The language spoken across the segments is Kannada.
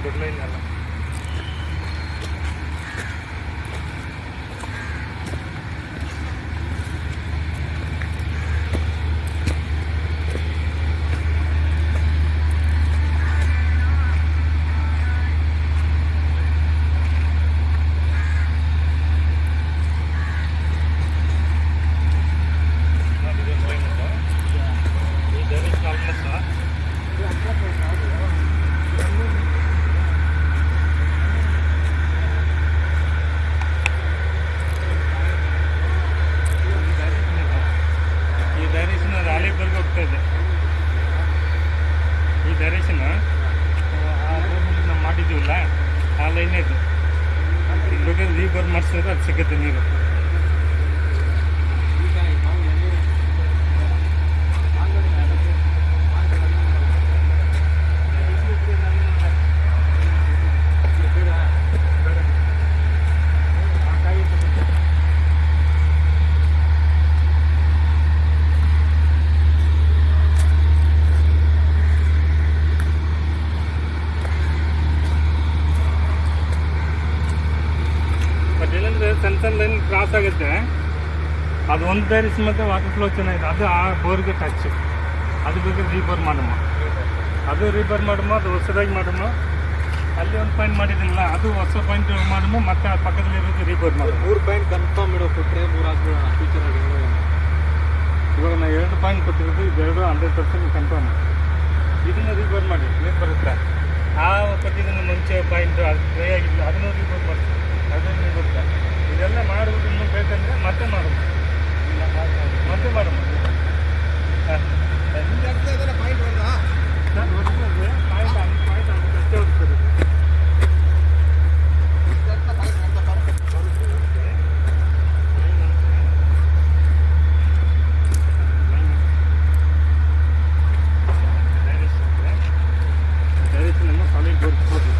ದೊಡ್ಡ ಲೈನ್ ಅಲ್ಲ. ಈ ಡೈರೆಕ್ಷನ್ ನಾವು ಮಾಡಿದ್ದೀವಲ್ಲ ಆ ಲೈನೇ ಇದು. ಬೇಕಾದ್ರೆ ರೀಬರ್ ಮಾಡಿಸಿದ್ರೆ ಅದು ಸಿಗುತ್ತೆ ನೀರು. ಸಣ್ಣ ಲೈನ್ ಕ್ರಾಸ್ ಆಗುತ್ತೆ, ಅದು ಒಂದು ಡೈರೆಕ್ಷನ್ ಮತ್ತು ವಾಟರ್ ಫ್ಲೋ ಚೆನ್ನಾಗಿದೆ, ಅದು ಆ ಬೋರ್ಗೆ ಟಚ್. ಅದು ಬೇಕಾದ್ರೆ ರೀಬೋರ್ ಮಾಡಮ್ಮ, ಅದು ರೀಬೋರ್ ಮಾಡಮ್ಮ, ಅದು ಹೊಸದಾಗಿ ಮಾಡಮ್ಮ. ಅಲ್ಲಿ ಒಂದು ಪಾಯಿಂಟ್ ಮಾಡಿದ್ದೀನಲ್ಲ, ಅದು ಹೊಸ ಪಾಯಿಂಟ್ ಮಾಡಮ್ಮ, ಮತ್ತೆ ಆ ಪಕ್ಕದಲ್ಲಿ ಇರೋದು ರೀಬೋರ್ ಮಾಡಿ. 3 ಪಾಯಿಂಟ್ ಕನ್ಫರ್ಮ್ ಇಡೋ ಕೊಟ್ಟರೆ 3 ಹಾಕ್ಬಿಡೋಣ ಫ್ಯೂಚರಾಗಿ. ಇವಾಗ ನಾವು 2 ಪಾಯಿಂಟ್ ಕೊಟ್ಟಿರೋದು, ಇದೆರಡು 100% ಕನ್ಫರ್ಮ್. ಇದನ್ನು ರೀಬೋರ್ ಮಾಡಿ ನೀರು ಬರುತ್ತೆ. ಆ ಕೊಟ್ಟಿದ್ದನ್ನು ಮುಂಚೆ ಪಾಯಿಂಟ್ ಅದು ಡ್ರೈ ಆಗಿಲ್ಲ, ಅದನ್ನು ರೀಬೋರ್ ಮಾಡ್ತೀವಿ, ಅದನ್ನು ಬರುತ್ತೆ. ಇದೆಲ್ಲ ಮಾಡುವುದು ಇನ್ನೂ ಬೇಕಂದರೆ ಮತ್ತೆ ಮಾಡೋದು, ಮತ್ತೆ ಮಾಡೋಣ. ಪಾಯಿಂಟ್ ಹೊಡೆದಾ ಪಾಯಿಂಟ್ ಅಷ್ಟೇ ಹೋಗ್ತದೆ. ಡೈರೆಕ್ಷನ್ ಸಾಲಿಡ್ ಬೋರ್ ಕೊಡ್ಬೋದು.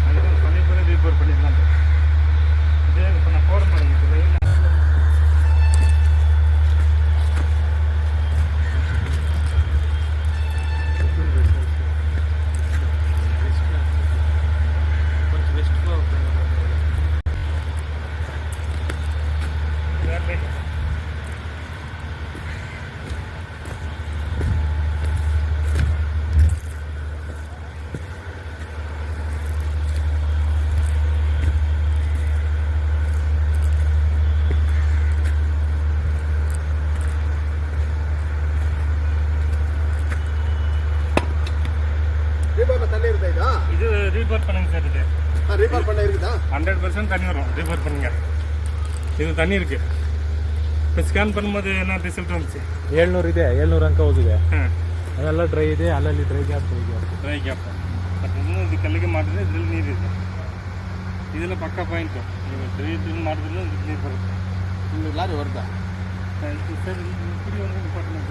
ಸಾಲಿಡ್ ಬೋರ್ ರೀಬೋರ್ பண்ணிடலாம். இதே இப்போ நான் போட மாட்டேங்குது லைன். இது ரீபோர் பண்ணுங்க சார். இது ரீபார் பண்ண இருக்குதா? 100% தண்ணி வரும். ரீபோர் பண்ணுங்க. இது தண்ணி இருக்கு. இப்போ ಸ್ಕ್ಯಾನ್ பண்ணும்போது என்ன ರಿಸಲ್ಟ್ வந்துச்சு? 700 ಇದೆ, 700 ಅಂಕ ಹೋಗಿದೆ. ಅದೆಲ್ಲ ಡ್ರೈ ಇದೆ, ಅಲ್ಲಲ್ಲಿ ಡ್ರೈ ಗ್ಯಾಪ್ ಇದೆ. Dry gap. ಬಟ್ ಇನ್ನೂ ಇದು ಕಲ್ಲಿಗೆ ಮಾಡಿದ್ರೆ ಇದ್ರಲ್ಲಿ ನೀರಿದೆ. ಇದೆಲ್ಲ ಪಕ್ಕ ಪಾಯಿಂಟು. ನೀವು ಡ್ರೈ ಇದನ್ನು ಮಾಡಿದ್ರೆ ನೀರು ಬರುತ್ತೆ. ಲಾರಿ ಹೊರದ ಸರ್ ಕುಡಿ ಒಂದು ಡಿಪಾರ್ಟ್ಮೆಂಟ್